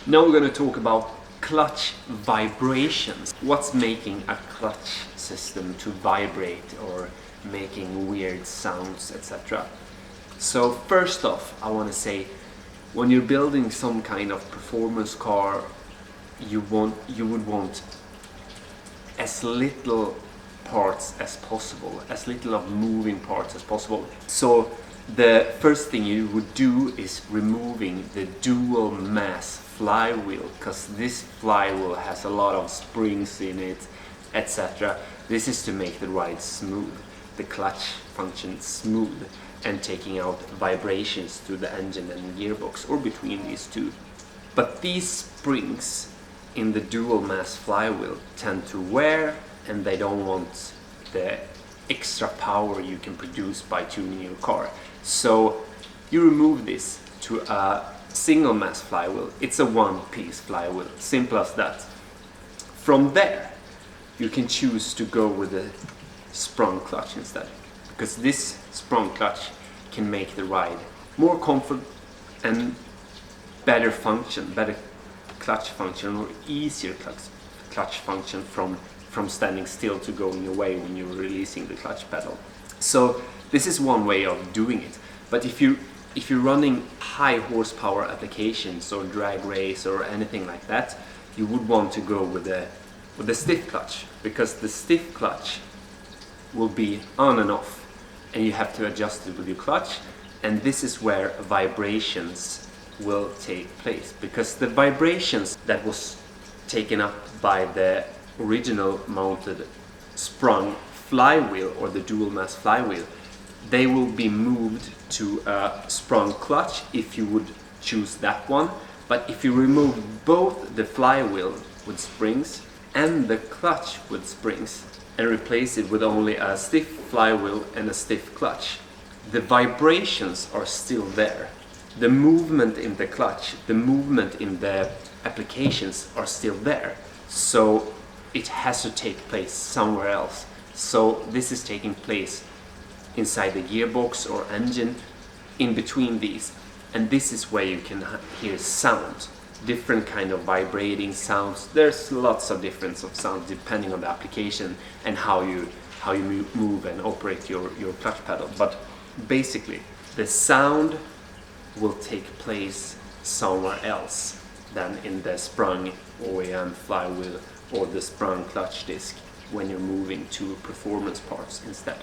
Now we're going to talk about clutch vibrations. What's making a clutch system to vibrate or making weird sounds, etc. So first off, I want to say, when you're building some kind of performance car, you would want as little parts as possible, as little of moving parts as possible. So the first thing you would do is removing the dual mass flywheel, because this flywheel has a lot of springs in it, etc. This is to make the ride smooth, the clutch function smooth, and taking out vibrations through the engine and gearbox or between these two. But these springs in the dual mass flywheel tend to wear, and they don't want the extra power you can produce by tuning your car. So you remove this to a single mass flywheel. It's a one-piece flywheel, simple as that. From there you can choose to go with a sprung clutch instead, because this sprung clutch can make the ride more comfort and better function, better clutch function, or easier clutch function from standing still to going away when you're releasing the clutch pedal. So this is one way of doing it. But if you're running high horsepower applications or drag race or anything like that, you would want to go with the stiff clutch, because the stiff clutch will be on and off, and you have to adjust it with your clutch, and this is where vibrations will take place, because the vibrations that was taken up by the original mounted sprung flywheel or the dual mass flywheel, they will be moved to a sprung clutch if you would choose that one. But if you remove both the flywheel with springs and the clutch with springs and replace it with only a stiff flywheel and a stiff clutch, the vibrations are still there. The movement in the clutch, the movement in the applications are still there. So it has to take place somewhere else. So this is taking place inside the gearbox or engine, in between these. And this is where you can hear sound, different kind of vibrating sounds. There's lots of difference of sounds depending on the application and how you move and operate your clutch pedal. But basically, the sound will take place somewhere else than in the sprung OEM flywheel or the sprung clutch disc when you're moving to performance parts instead.